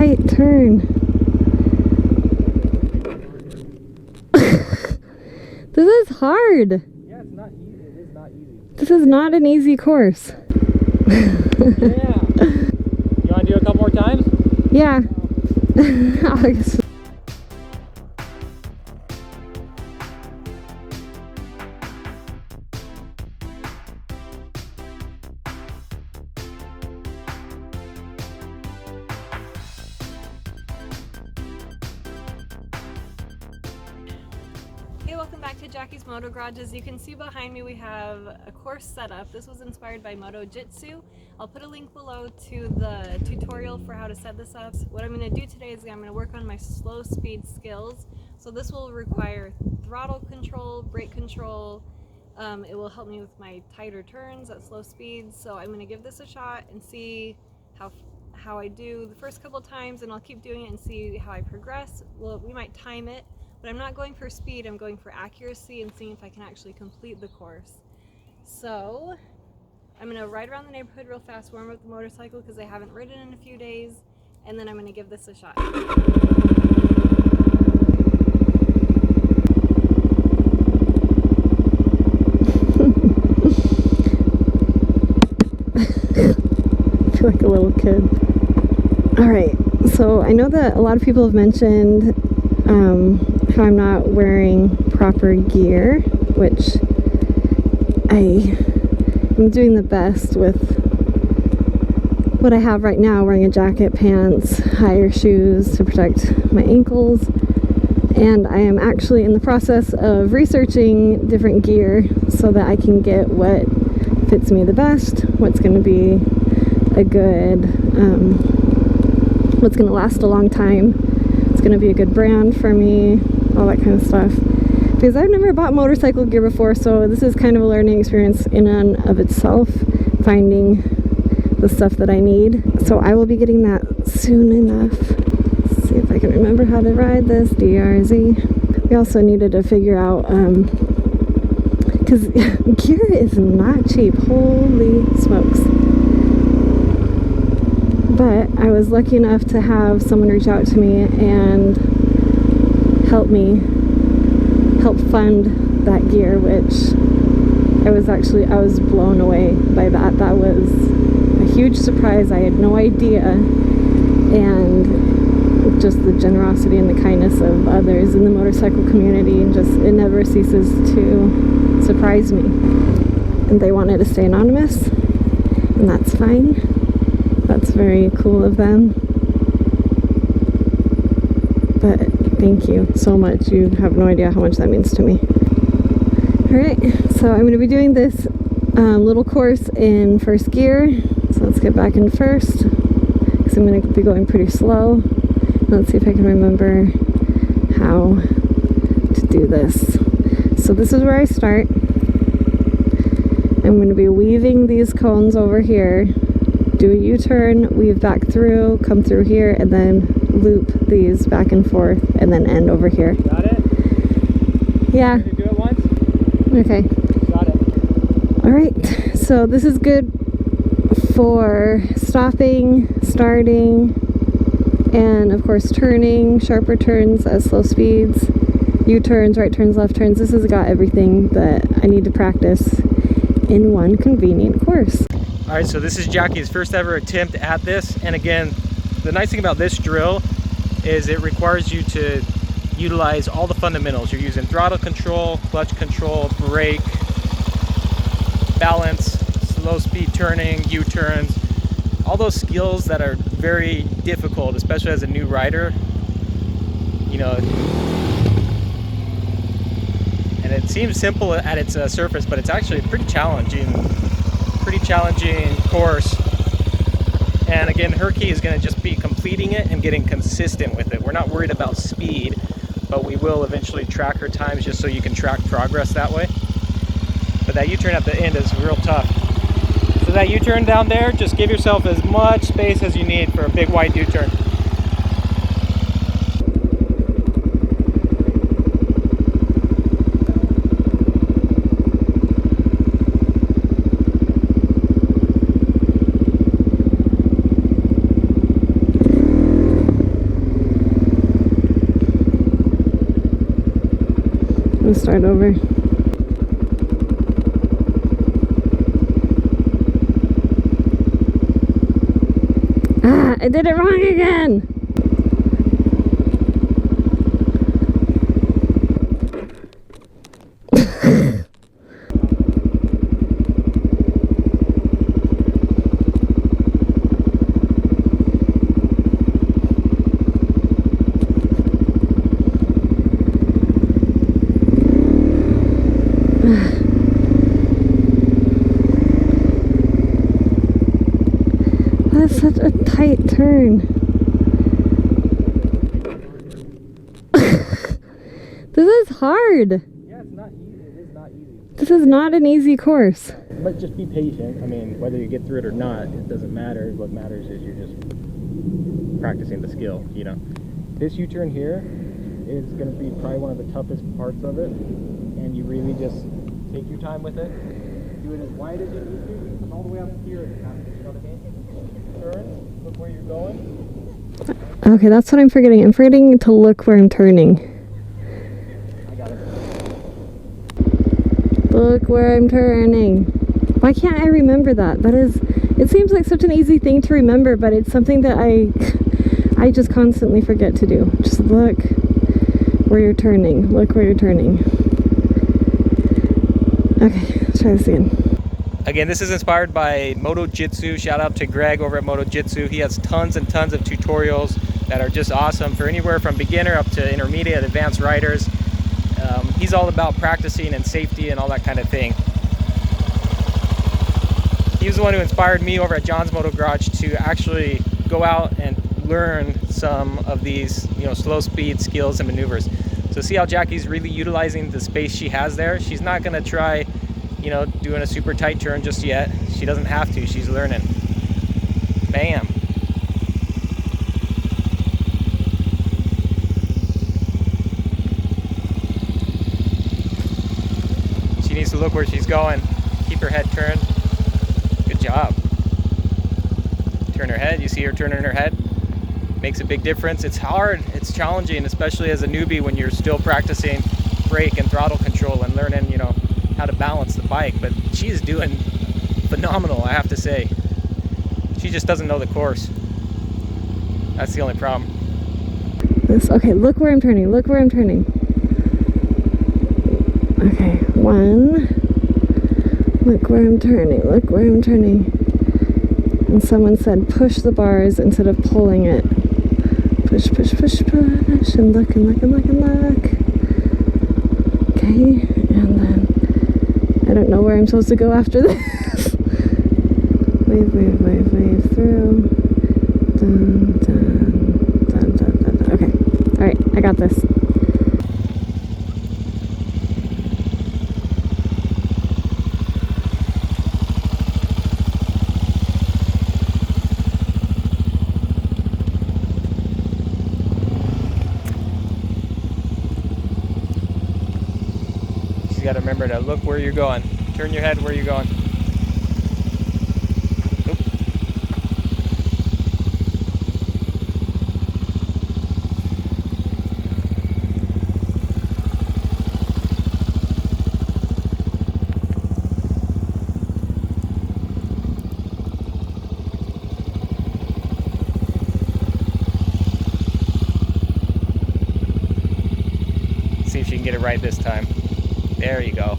right turn. This is hard. Yeah, it's not easy. It is not easy. This is not an easy course. Yeah. You want to do a couple more times? Yeah. Hey, welcome back to Jackie's Moto Garage. As you can see behind me, we have a course set up. This was inspired by MotoJitsu. I'll put a link below to the tutorial for how to set this up. What I'm going to do today is I'm going to work on my slow speed skills. So this will require throttle control, brake control. It will help me with my tighter turns at slow speeds. So I'm going to give this a shot and see how I do the first couple times, and I'll keep doing it and see how I progress. Well, we might time it. But I'm not going for speed, I'm going for accuracy and seeing if I can actually complete the course. So I'm going to ride around the neighborhood real fast, warm up the motorcycle because I haven't ridden in a few days, and then I'm going to give this a shot. I feel like a little kid. Alright, so I know that a lot of people have mentioned how I'm not wearing proper gear, which I'm doing the best with what I have right now, wearing a jacket, pants, higher shoes to protect my ankles, and I am actually in the process of researching different gear so that I can get what fits me the best, what's going to be a good, what's going to last a long time, it's going to be a good brand for me, all that kind of stuff, because I've never bought motorcycle gear before, so this is kind of a learning experience in and of itself, finding the stuff that I need. So I will be getting that soon enough. Let's see if I can remember how to ride this DRZ. We also needed to figure out, because gear is not cheap, holy smokes. But I was lucky enough to have someone reach out to me and help fund that gear, which I was blown away by that. That was a huge surprise. I had no idea, and just the generosity and the kindness of others in the motorcycle community, and just it never ceases to surprise me. And they wanted to stay anonymous, and that's fine. That's very cool of them. But thank you so much. You have no idea how much that means to me. Alright, so I'm going to be doing this little course in first gear. So let's get back in first, because I'm going to be going pretty slow. Let's see if I can remember how to do this. So this is where I start. I'm going to be weaving these cones over here, do a U-turn, weave back through, come through here, and then loop these back and forth, and then end over here. Got it? Yeah. Ready to do it once? Okay. Got it. Alright, so this is good for stopping, starting, and of course turning, sharper turns at slow speeds, U-turns, right turns, left turns. This has got everything that I need to practice in one convenient course. Alright, so this is Jackie's first ever attempt at this, and again, the nice thing about this drill is it requires you to utilize all the fundamentals. You're using throttle control, clutch control, brake, balance, slow speed turning, U-turns, all those skills that are very difficult, especially as a new rider, you know. And it seems simple at its surface, but it's actually a pretty challenging course. And again, her key is going to just be completing it and getting consistent with it. We're not worried about speed, but we will eventually track her times just so you can track progress that way. But that U-turn at the end is real tough. So that U-turn down there, just give yourself as much space as you need for a big wide U-turn. Let's start over. Ah, I did it wrong again! That's such a tight turn. This is hard. Yeah, it's not easy. It is not easy. This is not an easy course. But just be patient. I mean, whether you get through it or not, it doesn't matter. What matters is you're just practicing the skill, you know. This U-turn here is going to be probably one of the toughest parts of it. And you really just take your time with it. Do it as wide as you need to. And all the way up here. You know what I mean? Turn. Look where you're going. Okay, that's what I'm forgetting. I'm forgetting to look where I'm turning. I got it. Look where I'm turning. Why can't I remember that? That is, it seems like such an easy thing to remember, but it's something that I just constantly forget to do. Just look where you're turning. Look where you're turning. Okay, let's try this again. Again, this is inspired by MotoJitsu. Shout out to Greg over at MotoJitsu. He has tons and tons of tutorials that are just awesome for anywhere from beginner up to intermediate, advanced riders. He's all about practicing and safety and all that kind of thing. He was the one who inspired me over at Jon's Moto Garage to actually go out and learn some of these, you know, slow speed skills and maneuvers. So see how Jackie's really utilizing the space she has there? She's not gonna try, you know, doing a super tight turn just yet. She doesn't have to, she's learning. Bam. She needs to look where she's going. Keep her head turned. Good job. Turn her head, you see her turning her head? Makes a big difference. It's hard, it's challenging, especially as a newbie when you're still practicing brake and throttle control and learning, you know, how to balance the bike, but she is doing phenomenal, I have to say. She just doesn't know the course. That's the only problem. Okay, look where I'm turning. Look where I'm turning. Okay, one. Look where I'm turning. Look where I'm turning. And someone said push the bars instead of pulling it. Push, push, push, push, and look, and look, and look, and look. Okay, and then I don't know where I'm supposed to go after this. Wave, wave, wave, wave through. Dun, dun, dun, dun, dun, dun. Okay, alright, I got this. You got to remember to look where you're going. Turn your head where you're going. Oop. See if she can get it right this time. There you go.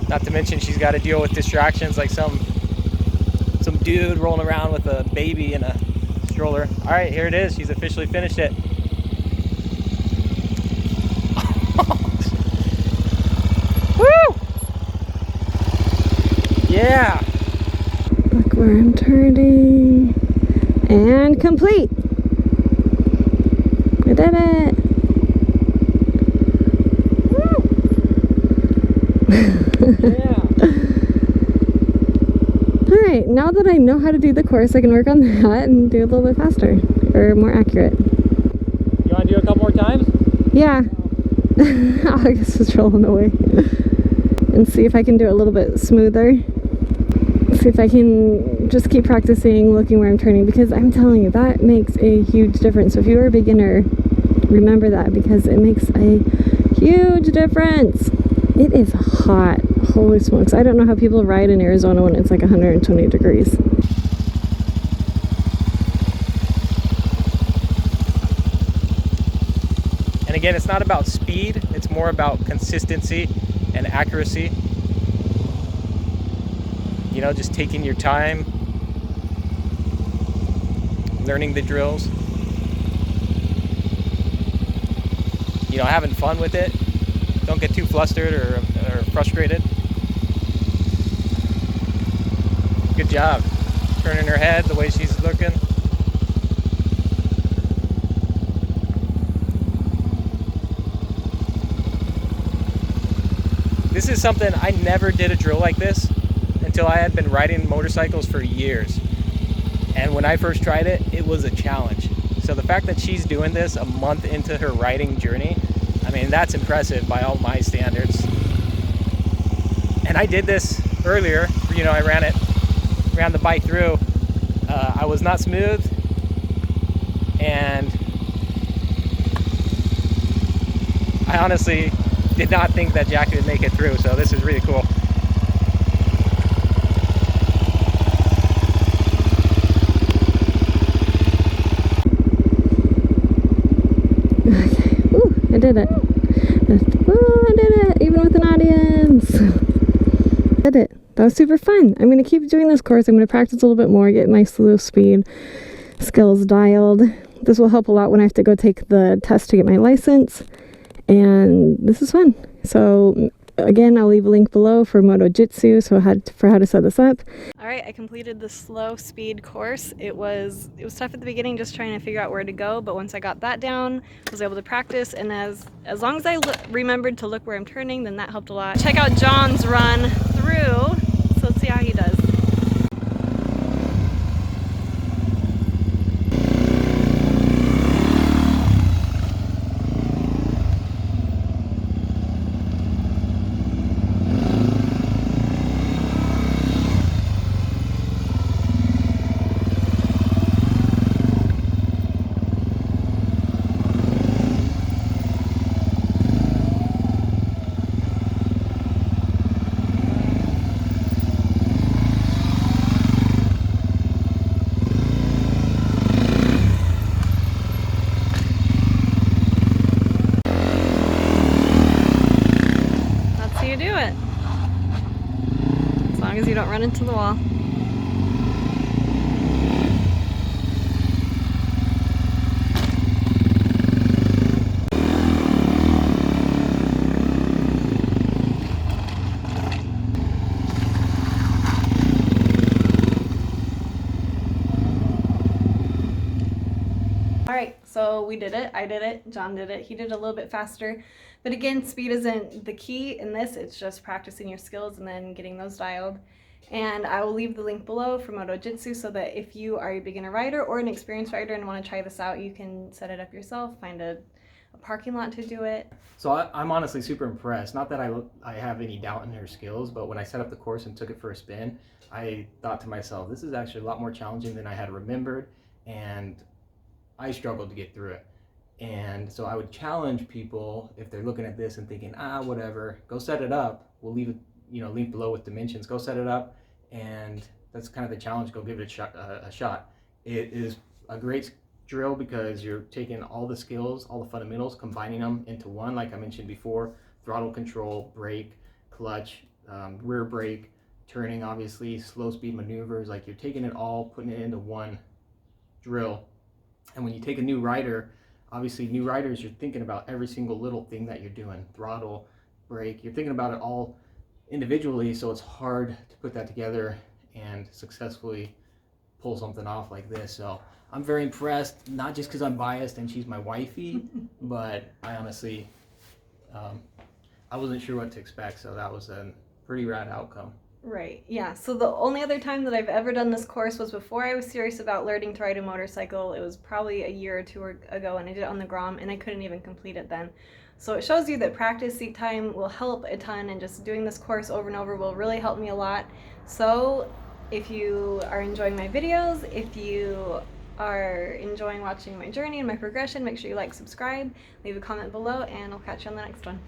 Not to mention she's got to deal with distractions like some dude rolling around with a baby in a stroller. All right, here it is. She's officially finished it. Woo! Yeah. Look where I'm turning. And complete. I did it. Yeah. Alright, now that I know how to do the course, I can work on that and do it a little bit faster or more accurate. You want to do a couple more times? Yeah. I guess just rolling away. And see if I can do it a little bit smoother. See if I can just keep practicing, looking where I'm turning, because I'm telling you, that makes a huge difference. So if you are a beginner, remember that, because it makes a huge difference. It is hot. Holy smokes. I don't know how people ride in Arizona when it's like 120 degrees. And again, it's not about speed, it's more about consistency and accuracy. You know, just taking your time, learning the drills, you know, having fun with it. Don't get too flustered or frustrated. Good job. Turning her head the way she's looking. This is something I never did a drill like this until I had been riding motorcycles for years. And when I first tried it, it was a challenge. So the fact that she's doing this a month into her riding journey, I mean, that's impressive by all my standards. And I did this earlier, you know, I ran the bike through. I was not smooth, and I honestly did not think that Jackie would make it through, so this is really cool. Okay. Woo, I did it. Woo, I did it, even with an audience. I did it. That was super fun. I'm going to keep doing this course. I'm going to practice a little bit more, get my slow speed skills dialed. This will help a lot when I have to go take the test to get my license. And this is fun. So again, I'll leave a link below for MotoJitsu, so for how to set this up. All right, I completed the slow speed course. It was tough at the beginning, just trying to figure out where to go, but once I got that down, I was able to practice, and as long as I remembered to look where I'm turning, then that helped a lot. Check out John's run through, so let's see how he does. Do it, as long as you don't run into the wall. All right, so we did it. I did it. John did it. He did it a little bit faster. But again, speed isn't the key in this. It's just practicing your skills and then getting those dialed. And I will leave the link below for MotoJitsu so that if you are a beginner rider or an experienced rider and want to try this out, you can set it up yourself, find a parking lot to do it. So I'm honestly super impressed. Not that I have any doubt in her skills, but when I set up the course and took it for a spin, I thought to myself, this is actually a lot more challenging than I had remembered, and I struggled to get through it. And so I would challenge people, if they're looking at this and thinking, whatever, go set it up. We'll leave it, link below with dimensions. Go set it up, and that's kind of the challenge. Go give it a shot. It is a great drill because you're taking all the skills, all the fundamentals, combining them into one, like I mentioned before: throttle control, brake, clutch, rear brake, turning, obviously, slow speed maneuvers. Like, you're taking it all, putting it into one drill. And when you take a new rider, obviously new riders, you're thinking about every single little thing that you're doing: throttle, brake. You're thinking about it all individually, so it's hard to put that together and successfully pull something off like this. So I'm very impressed, not just because I'm biased and she's my wifey, but I honestly, I wasn't sure what to expect, so that was a pretty rad outcome. Right, yeah. So the only other time that I've ever done this course was before I was serious about learning to ride a motorcycle. It was probably a year or two ago, and I did it on the Grom, and I couldn't even complete it then. So it shows you that practice seat time will help a ton, and just doing this course over and over will really help me a lot. So If you are enjoying my videos, if you are enjoying watching my journey and my progression, make sure you like, subscribe, leave a comment below, and I'll catch you on the next one.